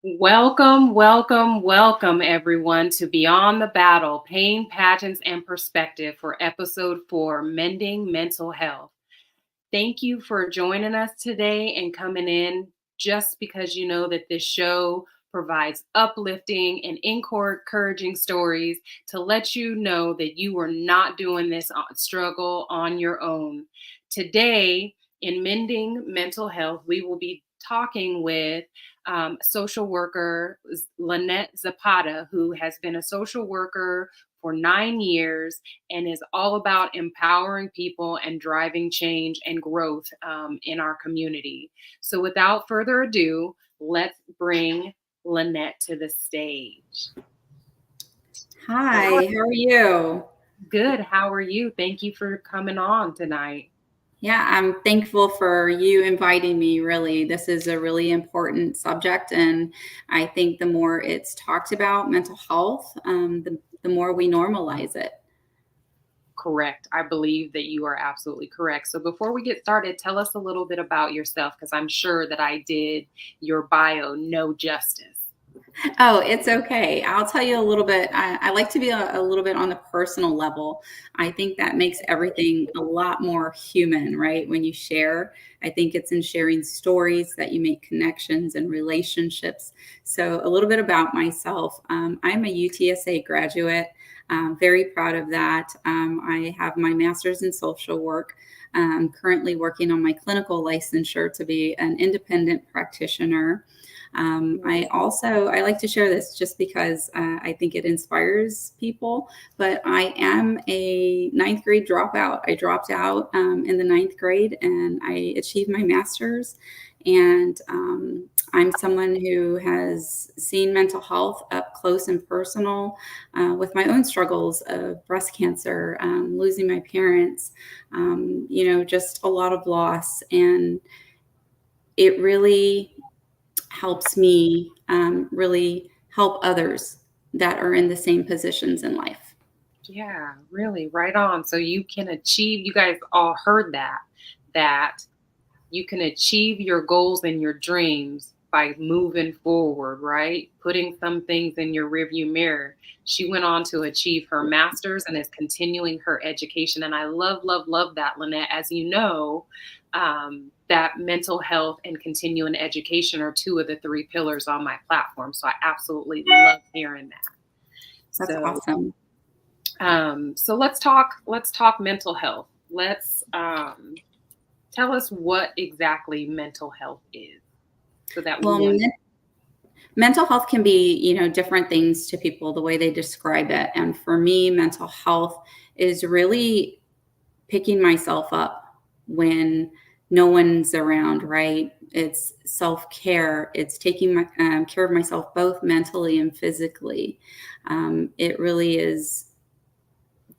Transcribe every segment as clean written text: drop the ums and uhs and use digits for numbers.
Welcome, welcome, welcome, everyone, to Beyond the Battle Pain, Pageants, and Perspective for episode 4 Mending Mental Health. Thank you for joining us today and coming in just because you know that this show provides uplifting and encouraging stories to let you know that you are not doing this struggle on your own. Today, in Mending Mental Health, we will be talking with social worker Lanette Zapata, who has been a social worker for 9 years and is all about empowering people and driving change and growth in our community. So, without further ado, let's bring Lanette to the stage. Hi, how are you? Good. How are you? Thank you for coming on tonight. Yeah, I'm thankful for you inviting me, really. This is a really important subject, and I think the more it's talked about, mental health, the more we normalize it. Correct. I believe that you are absolutely correct. So, before we get started, tell us a little bit about yourself because I'm sure that I did your bio no justice. Oh, it's okay. I'll tell you a little bit. I like to be a little bit on the personal level. I think that makes everything a lot more human, right? When you share, I think it's in sharing stories that you make connections and relationships. So, a little bit about myself. I'm a UTSA graduate. I'm very proud of that. I have my master's in social work. I'm currently working on my clinical licensure to be an independent practitioner. I like to share this just because I think it inspires people. But I am a ninth grade dropout. I dropped out in the ninth grade and I achieved my master's. And I'm someone who has seen mental health up close and personal with my own struggles of breast cancer, losing my parents, just a lot of loss. And it really helps me really help others that are in the same positions in life. Yeah, really, right on. So you can achieve, you guys all heard that you can achieve your goals and your dreams by moving forward, right? Putting some things in your rearview mirror. She went on to achieve her master's and is continuing her education. And I love, love, love that, Lanette. As you know, that mental health and continuing education are two of the three pillars on my platform. So I absolutely love hearing that. That's So awesome. so let's talk mental health. Let's tell us what exactly mental health is so that Well, we mental health can be, different things to people, the way they describe it. And for me, mental health is really picking myself up when no one's around, right? It's self-care. It's taking care of myself both mentally and physically. It really is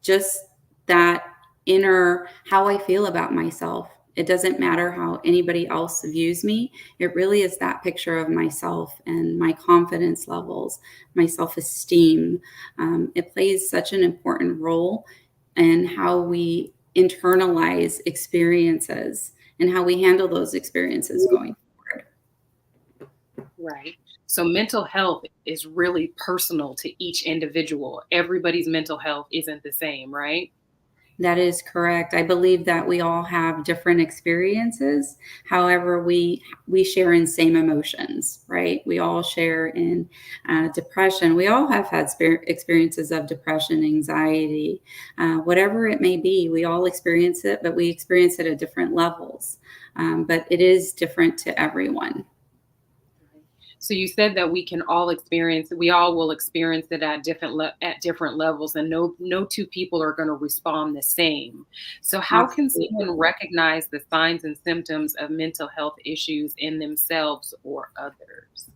just that inner how I feel about myself. It doesn't matter how anybody else views me. It really is that picture of myself and my confidence levels, my self esteem. It plays such an important role in how we internalize experiences and how we handle those experiences going forward. right. So mental health is really personal to each individual. Everybody's mental health isn't the same, right? That is correct. I believe that we all have different experiences. However, we share in same emotions, right? We all share in depression. We all have had experiences of depression, anxiety, whatever it may be. We all experience it, but we experience it at different levels. But it is different to everyone. So you said that we all will experience it at different levels, and no two people are going to respond the same. So how can Absolutely. someone recognize the signs and symptoms of mental health issues in themselves or others?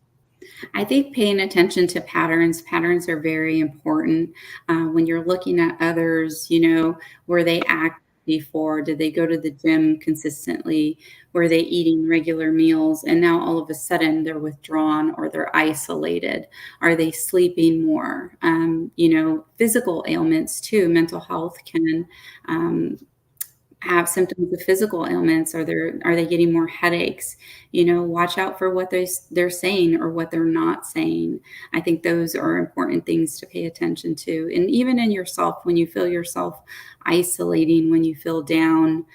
I think paying attention to patterns are very important. When you're looking at others, were they active before? Did they go to the gym consistently? Were they eating regular meals? And now all of a sudden they're withdrawn or they're isolated. Are they sleeping more? Physical ailments too. Mental health can have symptoms of physical ailments? Are they getting more headaches? Watch out for what they're saying or what they're not saying. I think those are important things to pay attention to. And even in yourself, when you feel yourself isolating, when you feel down,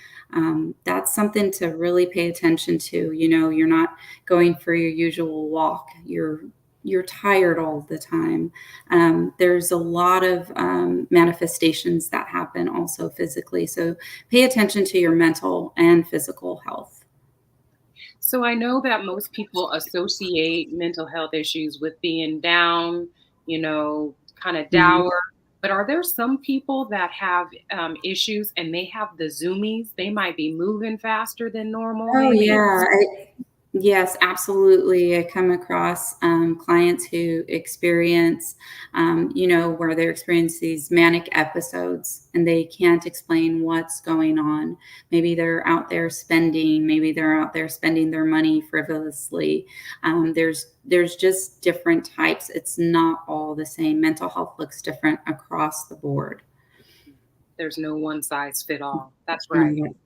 that's something to really pay attention to. You're not going for your usual walk. You're tired all the time. There's a lot of manifestations that happen also physically. So pay attention to your mental and physical health. So I know that most people associate mental health issues with being down, kind of Mhm. dour. But are there some people that have issues and they have the zoomies? They might be moving faster than normal, Oh, maybe. yeah. Yes, absolutely. I come across clients who experience, where they're experiencing these manic episodes and they can't explain what's going on. Maybe they're out there spending, maybe they're out there spending their money frivolously. There's just different types. It's not all the same. Mental health looks different across the board. There's no one size fit all. That's right. Mhm.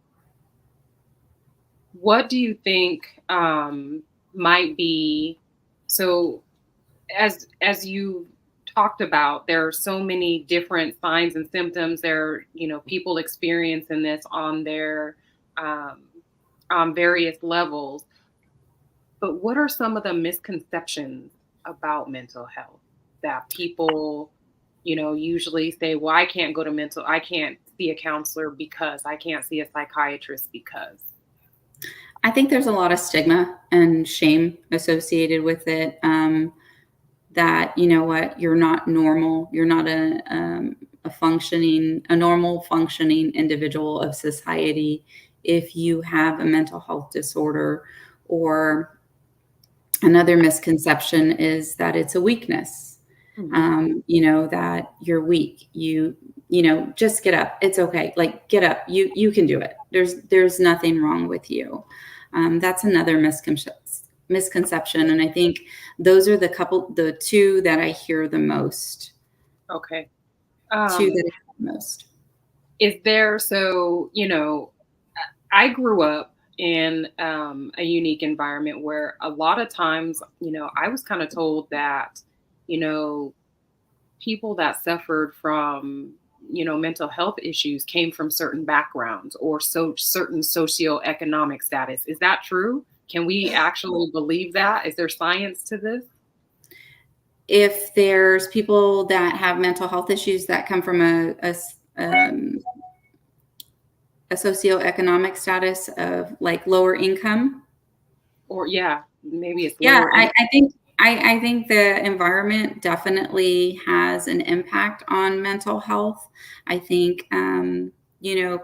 What do you think might be so as you talked about, there are so many different signs and symptoms. There are, people experiencing this on their um, on various levels. But what are some of the misconceptions about mental health that people, usually say, well, I can't see a counselor because I can't see a psychiatrist because. I think there's a lot of stigma and shame associated with it. That what, you're not normal. You're not a normal functioning individual of society if you have a mental health disorder. Or another misconception is that it's a weakness. Mhm. That you're weak. Just get up. It's okay. Like, get up. You can do it. There's nothing wrong with you. That's another misconception. And I think those are the two that I hear the most. Okay. Two Um, that I hear the most. is there so, I grew up in a unique environment where a lot of times, I was kind of told that, you know, people that suffered from, mental health issues came from certain backgrounds or certain socioeconomic status. Is that true? Can we actually believe that? Is there science to this? If there's people that have mental health issues that come from a socioeconomic status of like lower income. Or yeah, maybe it's Yeah, lower I think the environment definitely has an impact on mental health. I think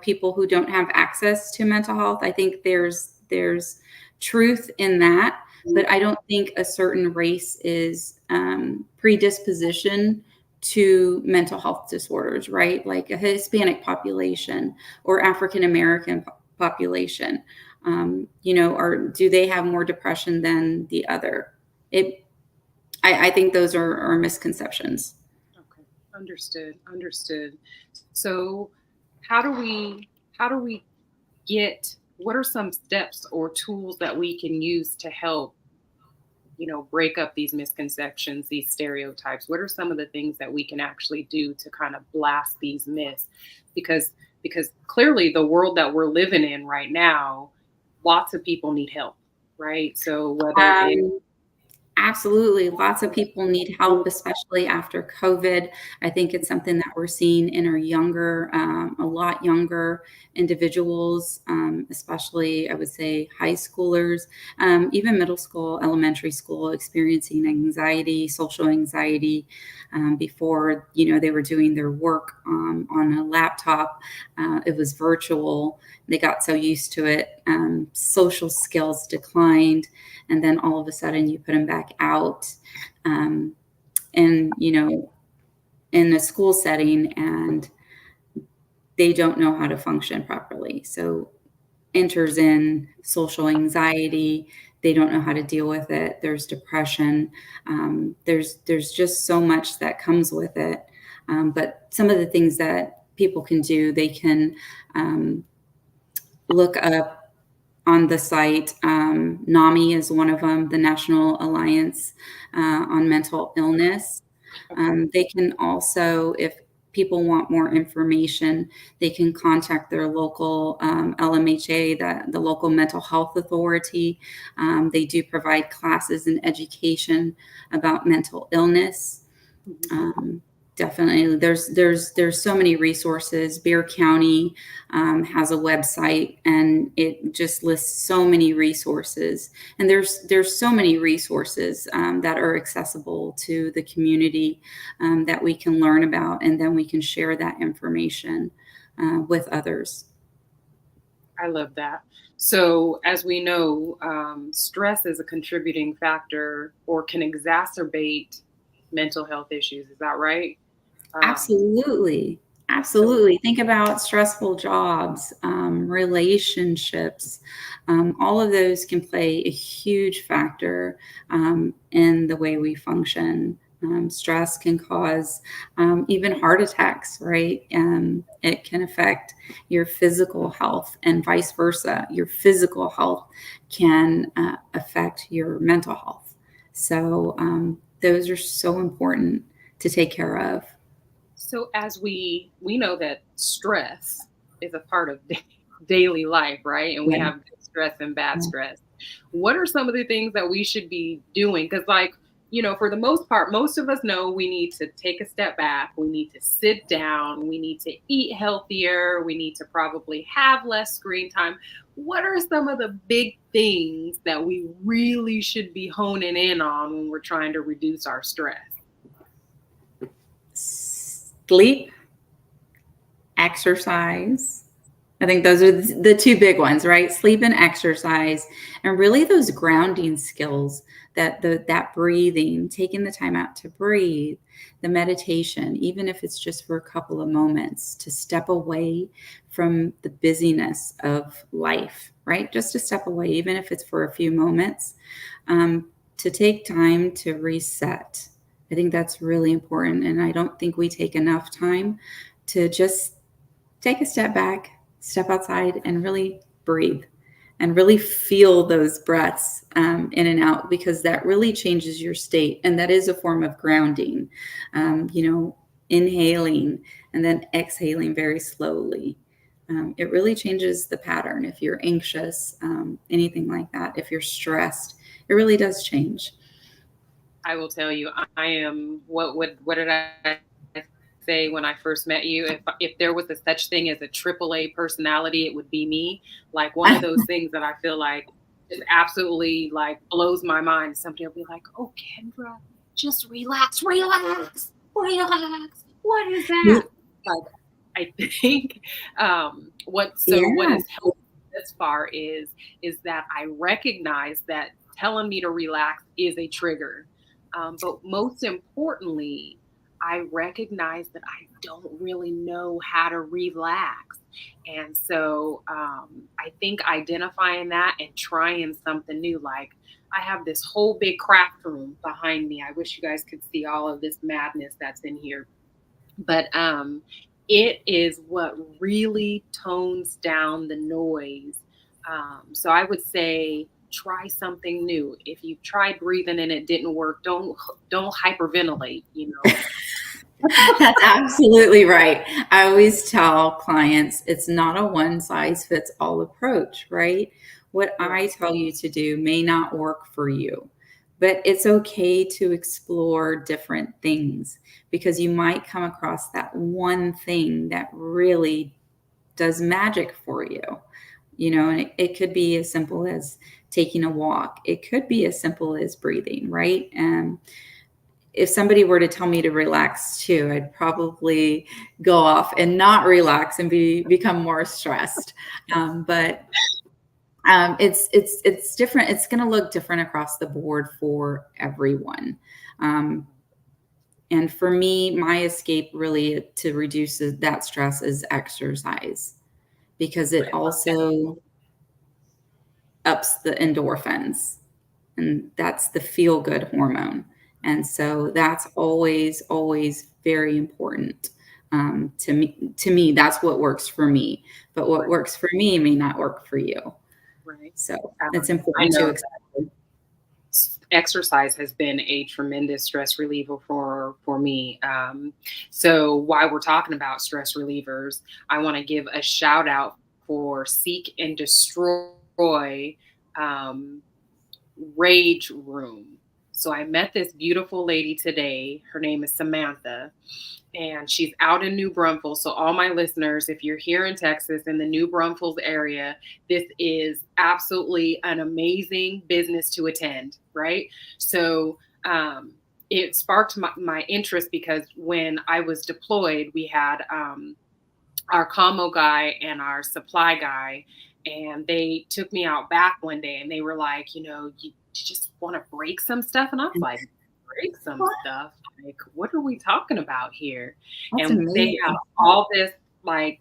people who don't have access to mental health. I think there's truth in that, but I don't think a certain race is predisposition to mental health disorders, right? Like a Hispanic population or African American population. Or do they have more depression than the other? It, I think those are misconceptions. Okay, understood, understood. So, how do we how do we get what are some steps or tools that we can use to help, break up these misconceptions, these stereotypes? What are some of the things that we can actually do to kind of blast these myths? Because because clearly the world that we're living in right now, lots of people need help, right? So whether it Um, Absolutely. Lots of people need help, especially after COVID. I think it's something that we're seeing in our a lot younger individuals, especially I would say high schoolers, even middle school, elementary school, experiencing anxiety, social anxiety, before, they were doing their work on a laptop. It was virtual. They got so used to it. Social skills declined, and then all of a sudden you put them back out, um, and in a school setting, and they don't know how to function properly. So enters in social anxiety. They don't know how to deal with it. There's depression. There's just so much that comes with it. But some of the things that people can do, they can look up on the site. NAMI is one of them, the National Alliance on Mental Illness. Okay. They can also, if people want more information, they can contact their local LMHA, the local mental health authority. They do provide classes and education about mental illness. Mhm. Um, Definitely, there's so many resources. Bear County has a website, and it just lists so many resources. And there's so many resources that are accessible to the community that we can learn about, and then we can share that information with others. I love that. So, as we know, stress is a contributing factor or can exacerbate mental health issues. Is that right? Um, Absolutely. so, Absolutely. Think about stressful jobs, relationships. All of those can play a huge factor in the way we function. Stress can cause even heart attacks, right? It can affect your physical health and vice versa. Your physical health can affect your mental health. So, those are so important to take care of. so as we know that stress is a part of daily life, right? And we Yeah. have good stress and bad Yeah. stress. What are some of the things that we should be doing? Because, like, for the most part, most of us know we need to take a step back. We need to sit down. We need to eat healthier. We need to probably have less screen time. What are some of the big things that we really should be honing in on when we're trying to reduce our stress? Sleep, exercise. I think those are the two big ones, right? Sleep and exercise, and really those grounding skills, that breathing, taking the time out to breathe, the meditation, even if it's just for a couple of moments, to step away from the busyness of life, right? Just to step away, even if it's for a few moments, to take time to reset. I think that's really important, and I don't think we take enough time to just take a step back, step outside, and really breathe and really feel those breaths in and out, because that really changes your state. And that is a form of grounding, inhaling and then exhaling very slowly. It really changes the pattern. If you're anxious, anything like that, if you're stressed, it really does change. I will tell you, I am what did I say when I first met you? If there was a such thing as a AAA personality, it would be me. Like one of those things that I feel like just absolutely like blows my mind. Somebody will be like, "Oh, Kendra, just relax, relax, relax. What is that?" Like I think what Yeah. has helped this far is that I recognize that telling me to relax is a trigger. But most importantly, I recognize that I don't really know how to relax. And so I think identifying that and trying something new, like I have this whole big craft room behind me. I wish you guys could see all of this madness that's in here. But it is what really tones down the noise. So I would say try something new. If you've tried breathing and it didn't work, don't hyperventilate. That's absolutely right. I always tell clients it's not a one size fits all approach, right? What I Right. tell you to do may not work for you, but it's okay to explore different things, because you might come across that one thing that really does magic for you. And it could be as simple as taking a walk. It could be as simple as breathing, right? And if somebody were to tell me to relax too, I'd probably go off and not relax and become more stressed. But it's different. It's going to look different across the board for everyone. Um, and for me, my escape really to reduce that stress is exercise, because it I love that. also ups the endorphins, and that's the feel good hormone. And so that's always very important. To me, that's what works for me. But what Right. works for me may not work for you. Right. So it's I important to know accept. exercise has been a tremendous stress reliever for me. So while we're talking about stress relievers, I want to give a shout out for Seek and Destroy um, Rage Room. So I met this beautiful lady today. Her name is Samantha, and she's out in New Braunfels. So all my listeners, if you're here in Texas in the New Braunfels area, this is absolutely an amazing business to attend, right? So it sparked my interest because when I was deployed, we had our commo guy and our supply guy, and they took me out back one day and they were like, you just want to break some stuff. And I was like, break some What? stuff? Like, what are we talking about here? That's And they have amazing. all this like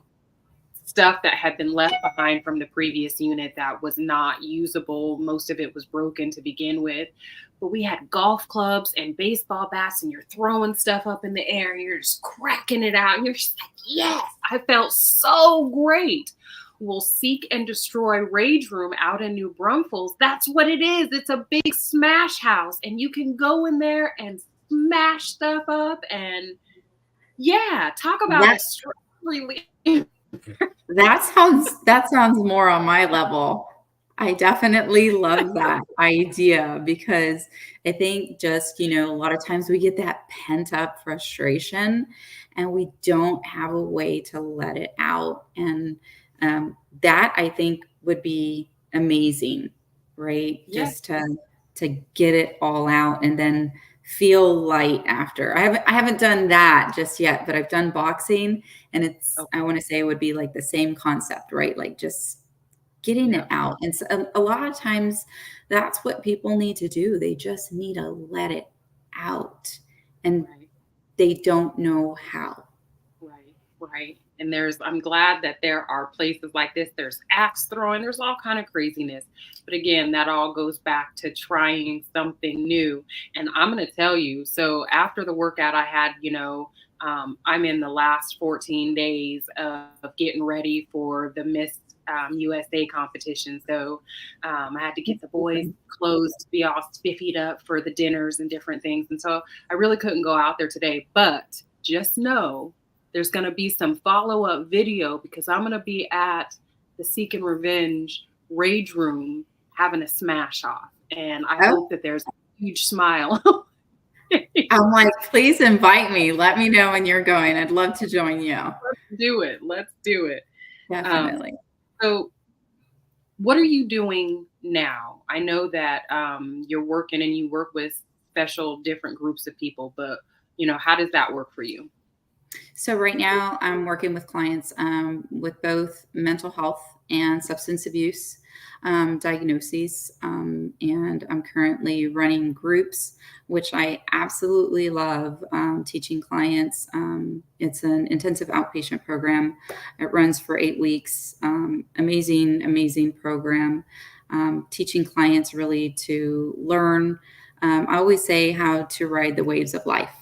stuff that had been left behind from the previous unit that was not usable. Most of it was broken to begin with. But we had golf clubs and baseball bats, and you're throwing stuff up in the air and you're just cracking it out. And you're just like, yes, I felt so great. Well, Seek and Destroy Rage Room out in New Braunfels, that's what it is. It's a big smash house, and you can go in there and smash stuff up. And yeah, talk about That a stress relief. that sounds more on my level. I definitely love that idea because I think just, a lot of times we get that pent up frustration and we don't have a way to let it out. And that I think would be amazing, right? Yeah. Just to get it all out and then feel light after. I haven't done that just yet, but I've done boxing, and I Okay. want to say it would be like the same concept, right? Like just getting it Yeah. out. And so a lot of times that's what people need to do. They just need to let it out, and Right. they don't know how. Right. Right. And I'm glad that there are places like this. There's axe throwing, there's all kind of craziness. But again, that all goes back to trying something new. And I'm going to tell you, so after the workout I had, I'm in the last 14 days of getting ready for the Miss USA competition. So I had to get the boys' clothes to be all spiffied up for the dinners and different things. And so I really couldn't go out there today. But just know there's going to be some follow-up video because I'm going to be at the Seek and Revenge Rage Room having a smash off. And I Oh, hope that there's a huge smile. I'm like, please invite me. Let me know when you're going. I'd love to join you. Let's do it. Let's do it. Um, Definitely. so what are you doing now? I know that you're working and you work with special different groups of people, but how does that work for you? So right now, I'm working with clients with both mental health and substance abuse diagnoses, and I'm currently running groups, which I absolutely love teaching clients. It's an intensive outpatient program. It runs for 8 weeks. Amazing, amazing program. Teaching clients really to learn. I always say how to ride the waves of life.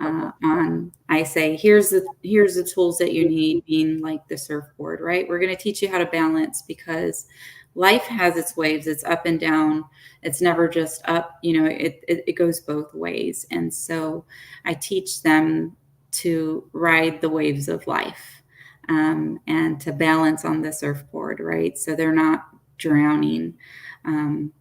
Okay. I say, here's the tools that you need, being like the surfboard, right? We're going to teach you how to balance because life has its waves. It's up and down. It's never just up. It goes both ways. And so I teach them to ride the waves of life, and to balance on the surfboard, right? So they're not drowning. Um,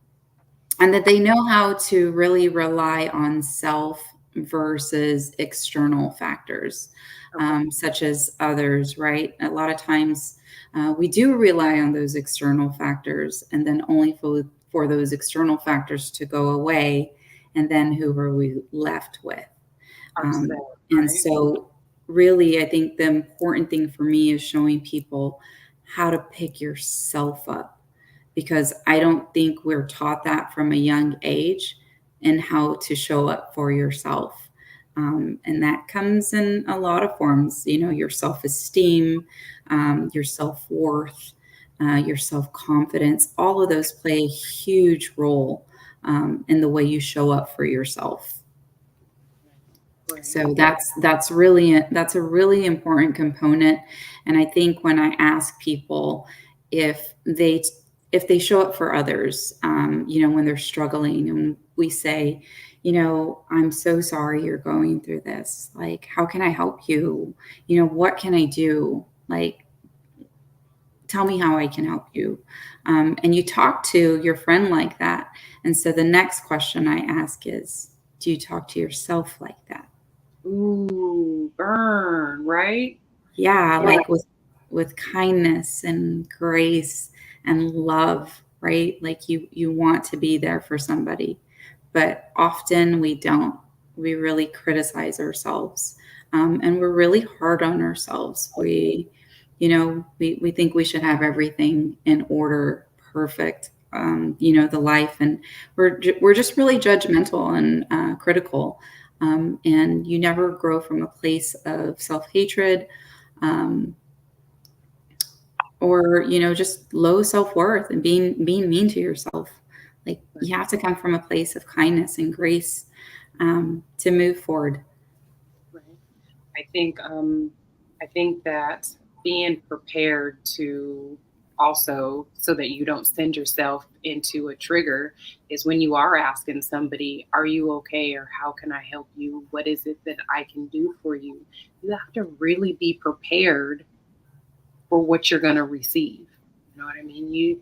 and that they know how to really rely on self versus external factors, Okay. such as others, right? A lot of times we do rely on those external factors, and then only for those external factors to go away. And then who are we left with? Um, Ourselves, and right? so, really, I think the important thing for me is showing people how to pick yourself up, because I don't think we're taught that from a young age, and how to show up for yourself. And that comes in a lot of forms, your self esteem, your self worth, your self confidence. All of those play a huge role in the way you show up for yourself. Right. So that's a really important component. And I think when I ask people if they if they show up for others, when they're struggling, and we say, I'm so sorry you're going through this. Like, how can I help you? What can I do? Like, tell me how I can help you. And you talk to your friend like that. And so the next question I ask is, do you talk to yourself like that? Ooh, burn, right? Yeah, Yeah. like with kindness and grace and love, right? Like you want to be there for somebody, but often we don't. We really criticize ourselves, and we're really hard on ourselves. We think we should have everything in order, perfect. The life, and we're just really judgmental and critical, and you never grow from a place of self hatred, um, or just low self-worth and being mean to yourself. Like, you have to come from a place of kindness and grace, to move forward. Right. I think I think that being prepared to also, so that you don't send yourself into a trigger, is when you are asking somebody, are you okay, or how can I help you? What is it that I can do for you? You have to really be prepared for what you're going to receive. You know what I mean?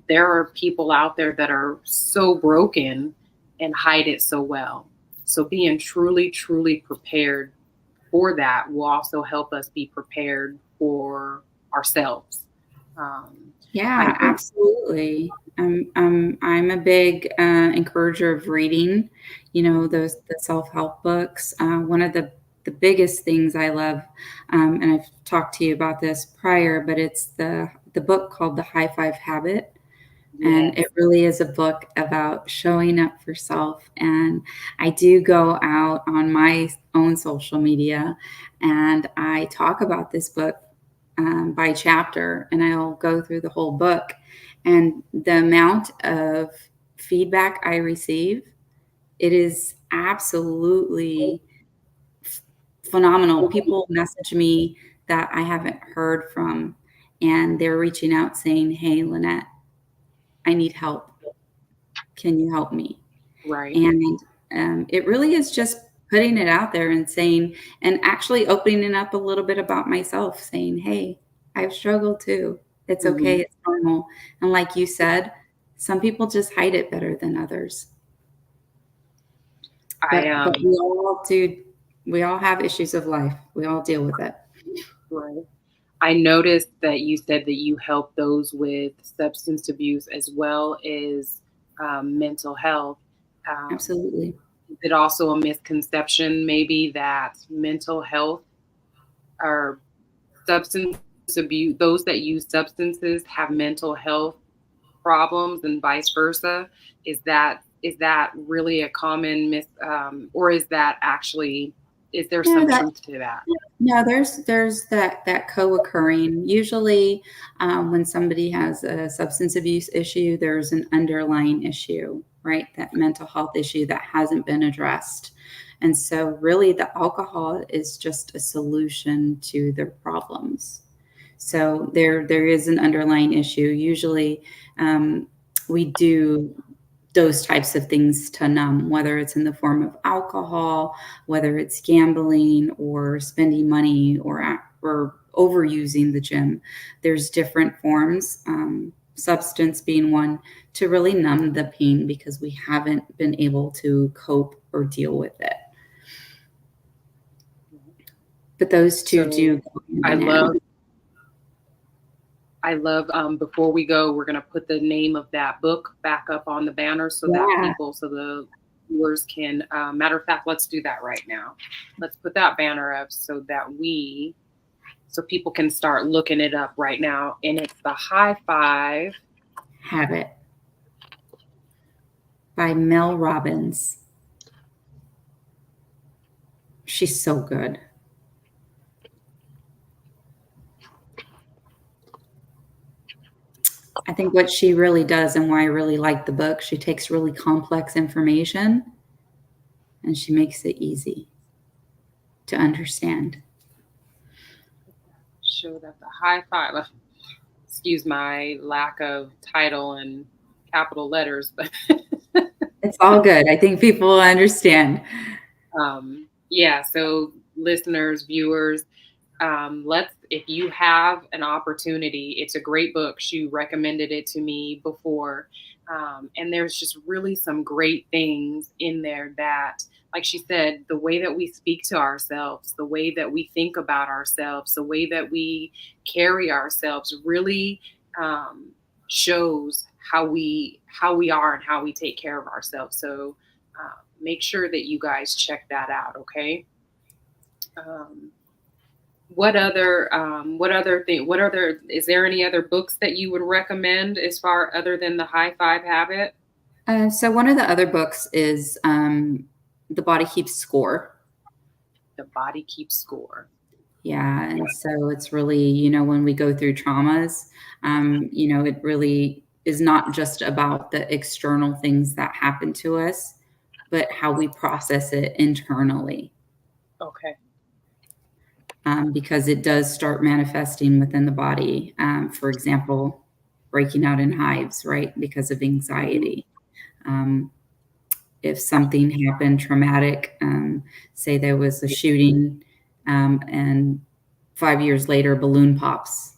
There are people out there that are so broken and hide it so well. So being truly, truly prepared for that will also help us be prepared for ourselves. I Yeah, think, absolutely. I'm a big encourager of reading, those the self-help books. One of the biggest things I love, and I've talked to you about this prior, but it's the book called The High Five Habit. And it yes. really is a book about showing up for self. And I do go out on my own social media and I talk about this book, by chapter, and I'll go through the whole book. And the amount of feedback I receive, it is absolutely phenomenal. People message me that I haven't heard from, and they're reaching out saying, "Hey, Lanette, I need help. Can you help me?" Right. And it really is just putting it out there and saying, and actually opening up a little bit about myself, saying, "Hey, I've struggled too. It's Hmm. okay. It's normal." And like you said, some people just hide it better than others. I But we all have issues of life. We all deal with it. Right. I noticed that you said that you help those with substance abuse as well as mental health. Um, Absolutely. is it also a misconception, maybe, that mental health or substance abuse, those that use substances have mental health problems and vice versa? Is that really a common or is that actually, is there No, some that truth to that? No, there's that co-occurring. Usually, when somebody has a substance abuse issue, there's an underlying issue, right? That mental health issue that hasn't been addressed. And so really the alcohol is just a solution to their problems. So there is an underlying issue. Usually, we do those types of things to numb, whether it's in the form of alcohol, whether it's gambling or spending money or overusing the gym. There's different forms, substance being one, to really numb the pain because we haven't been able to cope or deal with it. But those two do So go hand I in hand. love before we go, we're going to put the name of that book back up on the banner so that Yeah, so the viewers can, matter of fact, let's do that right now. Let's put that banner up so people can start looking it up right now. And it's The High Five. Habit by Mel Robbins. She's so good. I think what she really does and why I really like the book, she takes really complex information and she makes it easy. to understand. Show that the high five. Excuse my lack of title and capital letters, but It's all good. I think people will understand. yeah. So listeners, viewers, let's, if you have an opportunity, it's a great book. She recommended it to me before. And there's just really some great things in there that, like she said, the way that we speak to ourselves, the way that we think about ourselves, the way that we carry ourselves really um, shows how we are and how we take care of ourselves. So make sure that you guys check that out. Okay. Um, what other is there any other books that you would recommend as far other than the high five habit? So one of the other books is The Body Keeps Score. The body keeps score. Yeah, and so it's really, when we go through traumas, it really is not just about the external things that happen to us, but how we process it internally, Okay. because it does start manifesting within the body. For example, breaking out in hives, right, because of anxiety. Um, if something happened traumatic, say there was a shooting, and 5 years later, a balloon pops,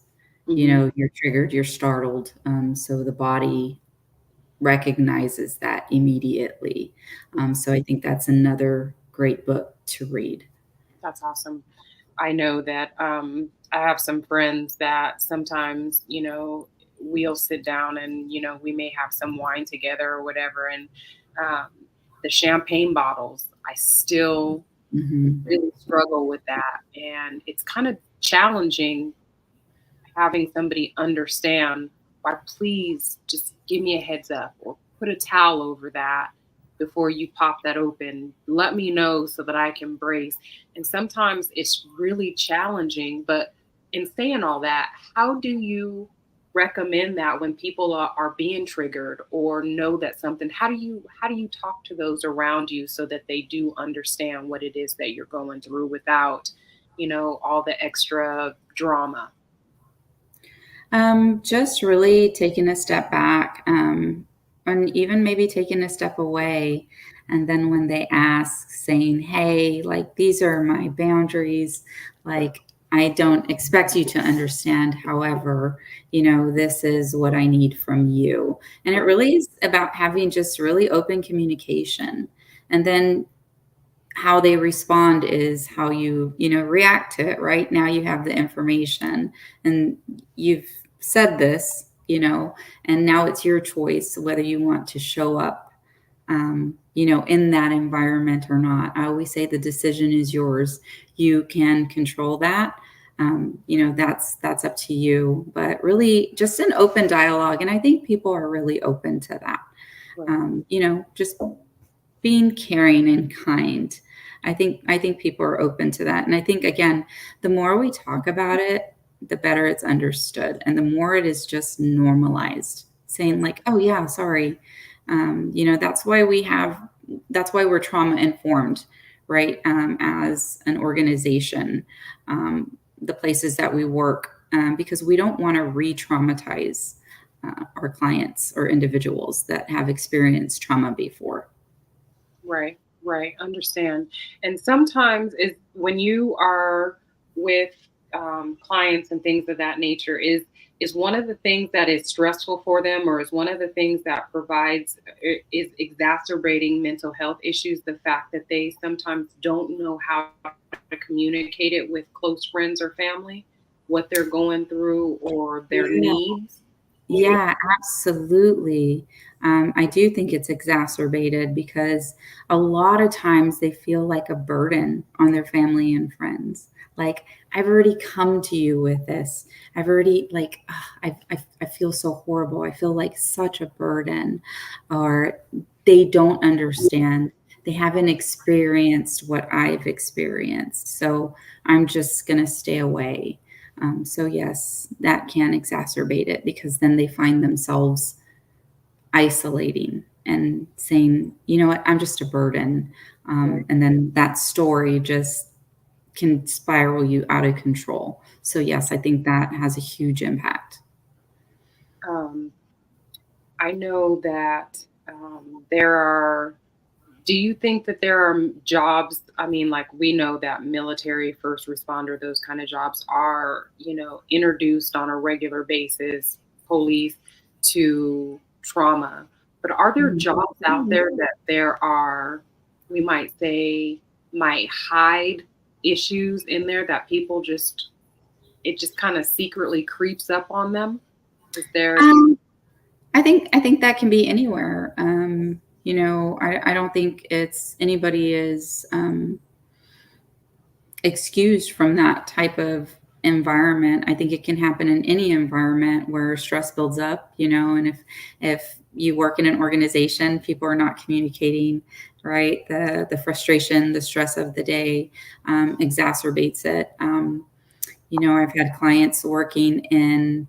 Hmm. you're triggered, you're startled. So the body recognizes that immediately. So I think that's another great book to read. That's awesome. I know that I have some friends that sometimes, we'll sit down and, we may have some wine together or whatever. And um, the champagne bottles, I still Hmm. really struggle with that. And it's kind of challenging having somebody understand, why, please just give me a heads up or put a towel over that before you pop that open. Let me know so that I can brace. And sometimes it's really challenging. But in saying all that, how do you recommend that when people are being triggered or know that something, how do you talk to those around you so that they do understand what it is that you're going through without, all the extra drama? Just really taking a step back, and even maybe taking a step away. And then when they ask, saying, "Hey, like, these are my boundaries. Like, I don't expect you to understand. However, this is what I need from you." And it Right. really is about having just really open communication. And then how they respond is how you react to it. Right now you have the information, and you've said this, and now it's your choice whether you want to show up, in that environment or not. I always say the decision is yours. You can control that. That's up to you, but really just an open dialogue. And I think people are really open to that. Right. Just being caring and kind. I think people are open to that. And I think, again, the more we talk about it, the better it's understood, and the more it is just normalized, saying like, "Oh yeah, sorry." That's why we're trauma informed, right? As an organization, the places that we work, because we don't want to re-traumatize our clients or individuals that have experienced trauma before. Right, right. Understand. And sometimes is when you are with clients and things of that nature, is one of the things that is stressful for them, or is one of the things that provides is exacerbating mental health issues, the fact that they sometimes don't know how to communicate it with close friends or family, what they're going through or their Yeah. needs. Yeah, absolutely. I do think it's exacerbated because a lot of times they feel like a burden on their family and friends. Like, I've already come to you with this. I've already, like, I feel so horrible. I feel like such a burden. Or they don't understand. They haven't experienced what I've experienced. So I'm just going to stay away. So yes, that can exacerbate it because then they find themselves isolating and saying, "You know what, I'm just a burden." Right. And then that story just can spiral you out of control. So yes, I think that has a huge impact. Um, I know that there are. Do you think that there are jobs? I mean, like we know that military, first responder, those kind of jobs are, introduced on a regular basis, police to trauma. But are there jobs out Mhm. there that there are, we might say, might hide issues in there that people just, it just kind of secretly creeps up on them? Is there, Um, I think that can be anywhere. I don't think it's anybody is excused from that type of environment. I think it can happen in any environment where stress builds up, and if you work in an organization, people are not communicating, right? The frustration, the stress of the day exacerbates it. I've had clients working in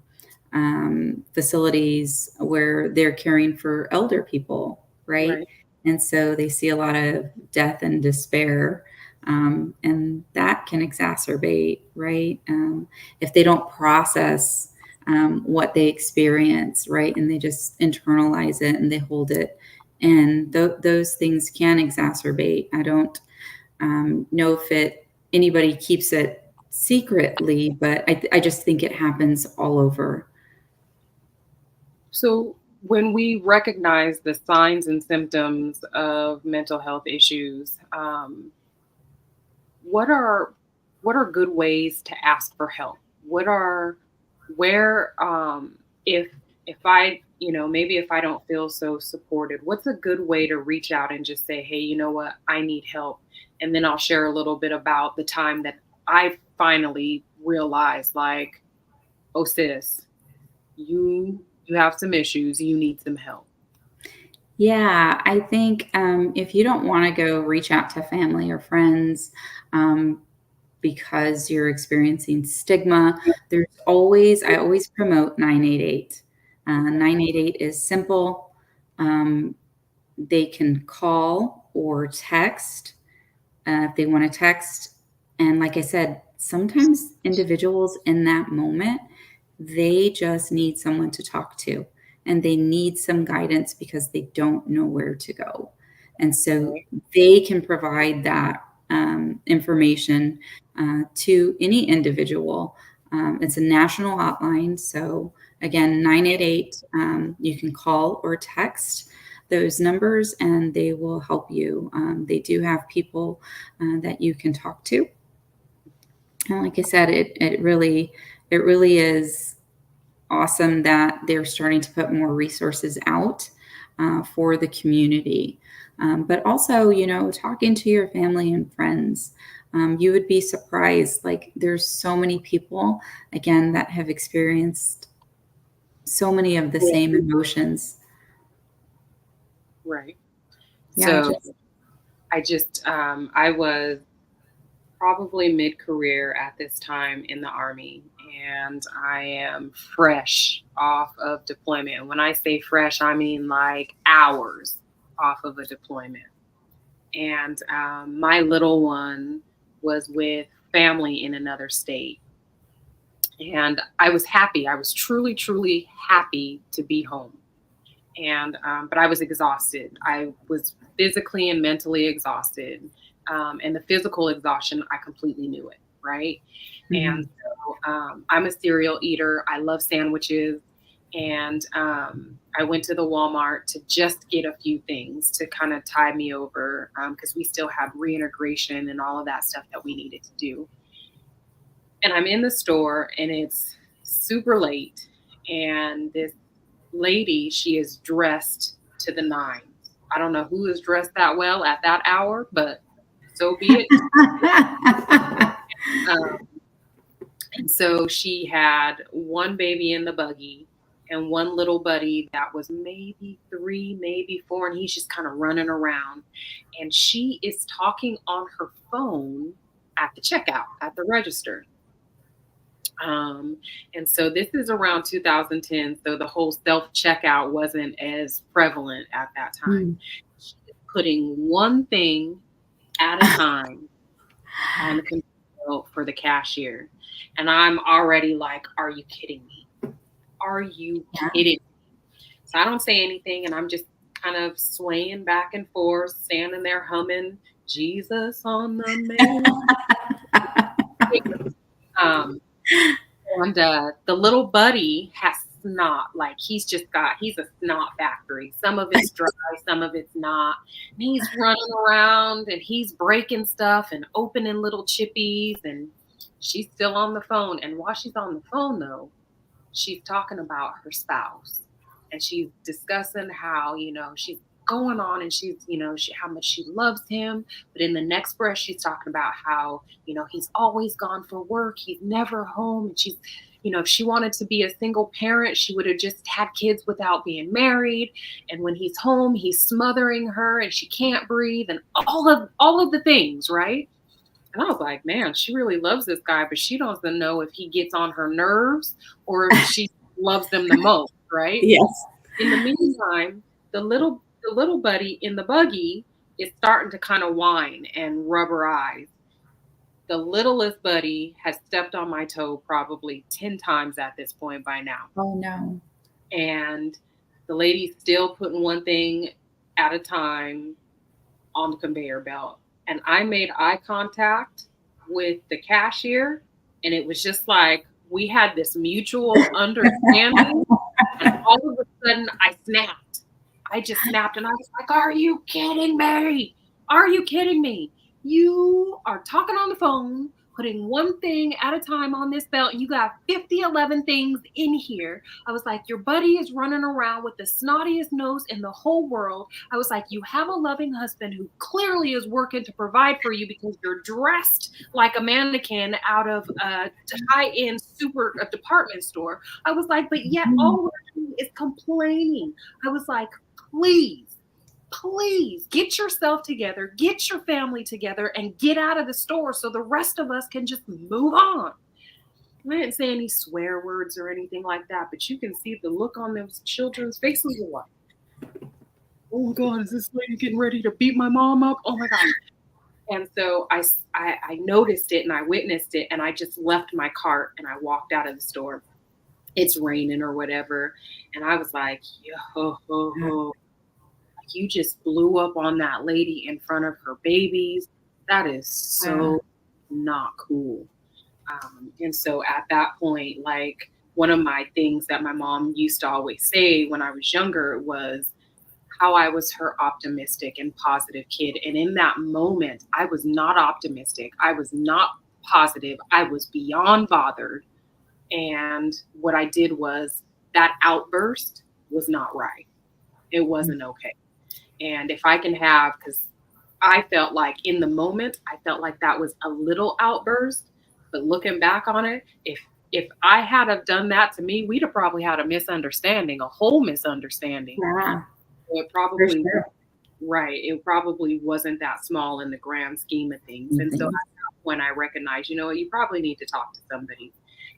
facilities where they're caring for elder people, right? right? And so they see a lot of death and despair, and that can exacerbate, right? If they don't process what they experience, right, and they just internalize it and they hold it, and those things can exacerbate. I don't know if anybody keeps it secretly, but I just think it happens all over. So, when we recognize the signs and symptoms of mental health issues, what are good ways to ask for help? What are where if I, maybe if I don't feel so supported, what's a good way to reach out and just say, hey, you know what, I need help, and then I'll share a little bit about the time that I finally realized, like, oh sis, you have some issues, you need some help. Yeah, I think if you don't want to go reach out to family or friends um, because you're experiencing stigma, I always promote 988. 988 is simple. Um, they can call or text if they want to text. And like I said, sometimes individuals in that moment, they just need someone to talk to and they need some guidance because they don't know where to go. And so Right. they can provide that information to any individual. It's a national hotline. So, again, 988, you can call or text those numbers and they will help you. They do have people that you can talk to. And like I said, it really is awesome that they're starting to put more resources out for the community. But also, talking to your family and friends, you would be surprised. Like, there's so many people, again, that have experienced so many of the Yeah. same emotions. Right. Yeah, So just I was probably mid-career at this time in the Army, and I am fresh off of deployment. And when I say fresh, I mean like hours off of a deployment. And my little one was with family in another state. And I was happy. I was truly, truly happy to be home. And but I was exhausted. I was physically and mentally exhausted, and the physical exhaustion, I completely knew it, right? And mhm. so I'm a cereal eater. I love sandwiches, and I went to the Walmart to just get a few things to kind of tide me over because we still had reintegration and all of that stuff that we needed to do. And I'm in the store, and it's super late, and this lady, she is dressed to the nines. I don't know who is dressed that well at that hour, but so be it. Um, and so she had one baby in the buggy and one little buddy that was maybe 3, maybe 4, and he's just kind of running around. And she is talking on her phone at the checkout, at the register. Um, and so this is around 2010, so the whole self checkout wasn't as prevalent at that time. Mm. She's putting one thing at a time on the computer, belt for the cashier. And I'm already like, are you kidding me? Are you Yeah. kidding? So I don't say anything, and I'm just kind of swaying back and forth, standing there humming Jesus on the main. Um, and the little buddy has snot. Like he's a snot factory. Some of it's dry, some of it's not. And he's running around and he's breaking stuff and opening little chippies. And she's still on the phone. And while she's on the phone, though, she's talking about her spouse, and she's discussing how, she's going on, and she's, how much she loves him. But in the next breath, she's talking about how, he's always gone for work, he's never home. And she's, if she wanted to be a single parent, she would have just had kids without being married. And when he's home, he's smothering her and she can't breathe, and all of the things, right? And I was like, man, she really loves this guy, but she doesn't know if he gets on her nerves or if she loves them the most, right? Yes. In the meantime, the little buddy in the buggy is starting to kind of whine and rub her eyes. The littlest buddy has stepped on my toe probably 10 times at this point by now. Oh no. And the lady's still putting one thing at a time on the conveyor belt. And I made eye contact with the cashier, and it was just like we had this mutual understanding. And all of a sudden, I snapped. I just snapped, and I was like, are you kidding me? Are you kidding me? You are talking on the phone, putting one thing at a time on this belt. You got 11 things in here. I was like, your buddy is running around with the snottiest nose in the whole world. I was like, you have a loving husband who clearly is working to provide for you because you're dressed like a mannequin out of a high-end super department store. I was like, but yet all we're doing is complaining. I was like, please get yourself together, get your family together, and get out of the store so the rest of us can just move on. I didn't say any swear words or anything like that, but you can see the look on those children's faces. Are like, oh my God, is this lady getting ready to beat my mom up? Oh my God. And so I noticed it and I witnessed it, and I just left my cart and I walked out of the store. It's raining or whatever. And I was like, yo, you just blew up on that lady in front of her babies. That is so not cool. And so at that point, like, one of my things that my mom used to always say when I was younger was how I was her optimistic and positive kid. And in that moment, I was not optimistic. I was not positive. I was beyond bothered. And what I did was that outburst was not right. It wasn't okay. And if I can have, because I felt like in the moment, I felt like that was a little outburst. But looking back on it, if I had have done that to me, we'd have probably had a misunderstanding, a whole misunderstanding. Yeah. It probably right. It probably wasn't that small in the grand scheme of things. And so at that point, I recognized, you probably need to talk to somebody.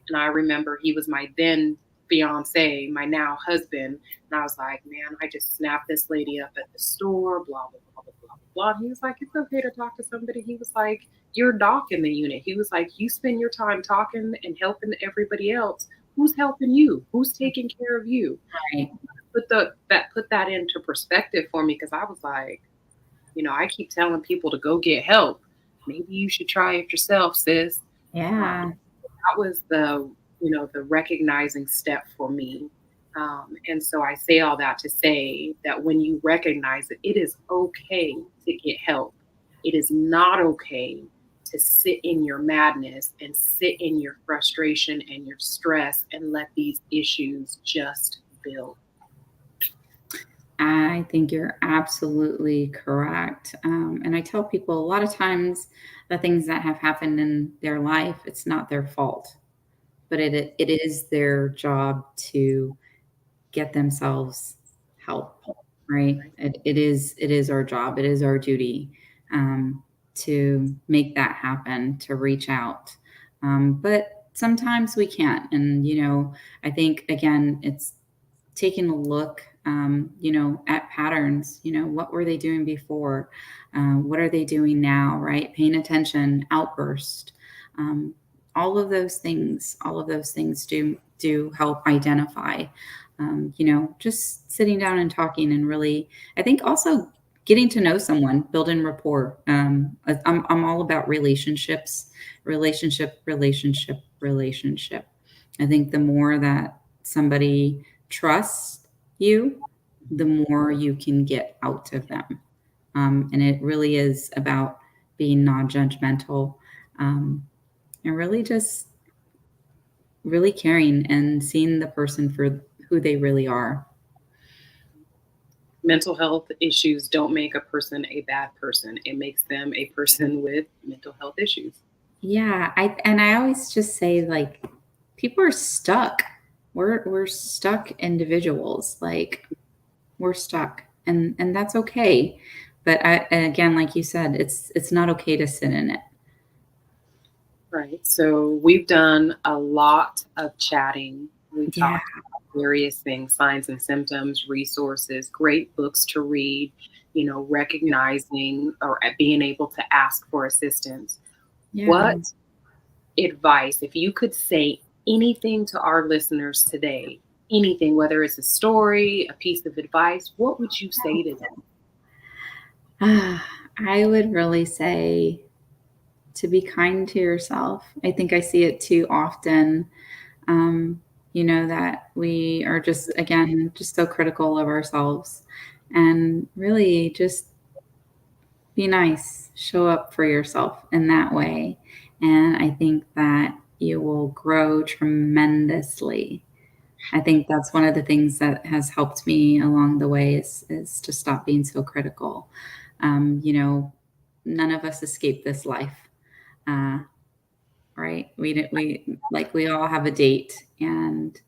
And I remember he was my then fiance, my now husband. And I was like, man, I just snapped this lady up at the store, blah, blah, blah, blah, blah, blah. He was like, it's okay to talk to somebody. He was like, you're doc in the unit. He was like, you spend your time talking and helping everybody else. Who's helping you? Who's taking care of you? Right. Put that into perspective for me, because I was like, I keep telling people to go get help. Maybe you should try it yourself, sis. Yeah. That was the recognizing step for me. And so I say all that to say that when you recognize it, it is okay to get help. It is not okay to sit in your madness and sit in your frustration and your stress and let these issues just build. I think you're absolutely correct. And I tell people a lot of times the things that have happened in their life, it's not their fault, but it is their job to get themselves help, right? It is our job. It is our duty to make that happen, to reach out. But sometimes we can't. And, I think, again, it's taking a look, at patterns. What were they doing before? What are they doing now, right? Paying attention, outburst. All of those things, do help identify. Just sitting down and talking, and really, I think also getting to know someone, building rapport. I'm all about relationships, relationship. I think the more that somebody trusts you, the more you can get out of them. And it really is about being non-judgmental, and really just really caring and seeing the person for who they really are. Mental health issues don't make a person a bad person. It makes them a person with mental health issues. Yeah, I always just say, like, people are stuck. We're stuck individuals. Like, we're stuck, and that's okay. But and again, like you said, it's not okay to sit in it. Right. So we've done a lot of chatting. We've Yeah, talked about various things, signs and symptoms, resources, great books to read, recognizing or being able to ask for assistance. yeah. What advice, if you could say anything to our listeners today, anything, whether it's a story, a piece of advice, what would you say to them? I would really say to be kind to yourself. I think I see it too often. Um, that we are just, again, just so critical of ourselves, and really just be nice, show up for yourself in that way. And I think that you will grow tremendously. I think that's one of the things that has helped me along the way, is to stop being so critical. Um, you know, None of us escape this life. Uh, right? We all have a date, and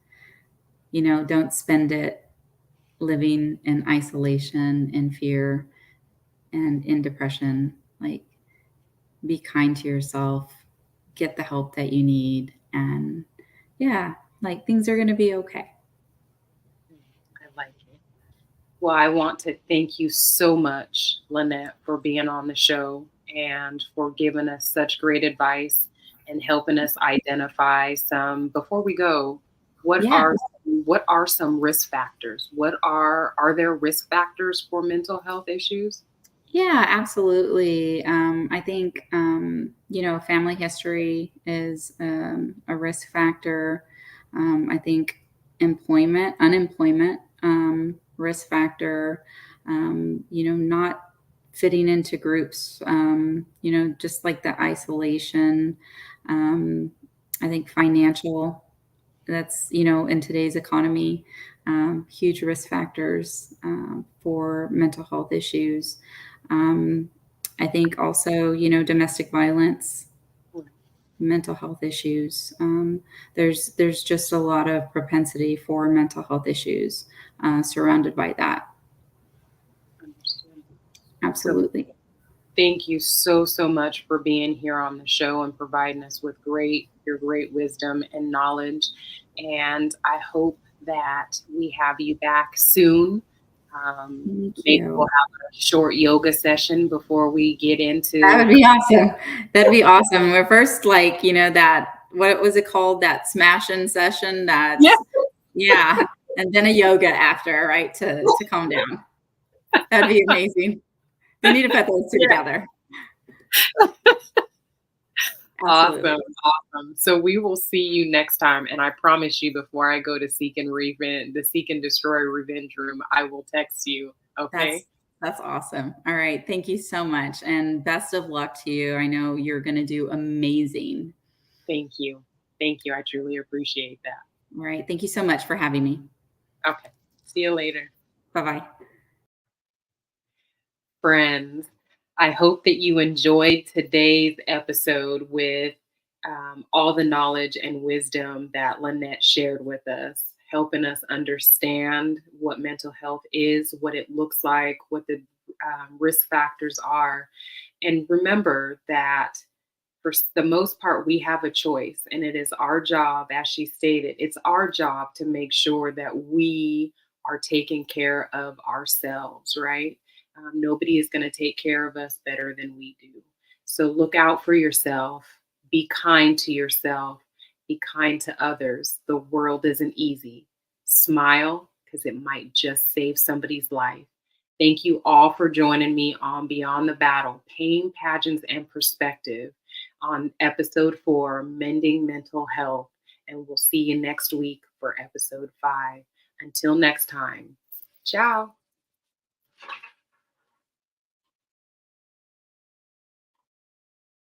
don't spend it living in isolation and fear and in depression. Like, be kind to yourself, get the help that you need, and yeah, like, things are going to be okay. I like it. Well, I want to thank you so much, Lynette, for being on the show and for giving us such great advice and helping us identify some. Before we go, what Yeah. are what are some risk factors? Are there risk factors for mental health issues? Yeah, absolutely. I think, family history is a risk factor. I think unemployment, risk factor. Not fitting into groups, just like the isolation. Um, I think financial, that's, in today's economy, huge risk factors for mental health issues. um, I think also, domestic violence, mental health issues. There's just a lot of propensity for mental health issues surrounded by that. Understood. So Absolutely. thank you so, so much for being here on the show and providing us with your great wisdom and knowledge. And I hope that we have you back soon. Thank Maybe we'll you. have a short yoga session before we get That into. would be awesome. That'd be awesome. We're first, like, that, what was it called? That smashing session. Yeah. Yeah. And then a yoga after, right? To calm down. That'd be amazing. They need to put those two Yeah. together. Awesome. Absolutely. Awesome. So we will see you next time. And I promise you, before I go to the Seek and Destroy Revenge Room, I will text you. That's Okay. that's awesome. All right. Thank you so much. And best of luck to you. I know you're going to do amazing. Thank you. Thank you. I truly appreciate that. All right. Thank you so much for having me. Okay. See you later. Bye bye. Friends. I hope that you enjoyed today's episode with all the knowledge and wisdom that Lynette shared with us, helping us understand what mental health is, what it looks like, what the risk factors are. And remember that for the most part, we have a choice, and it is our job, as she stated, it's our job to make sure that we are taking care of ourselves, right? Nobody is going to take care of us better than we do. So look out for yourself, Be kind to yourself. Be kind to others. The world isn't easy. Smile because it might just save somebody's life. Thank you all for joining me on Beyond the Battle, Pain, Pageants, and Perspective on episode 4, Mending Mental Health. And we'll see you next week for episode 5. Until next time, ciao.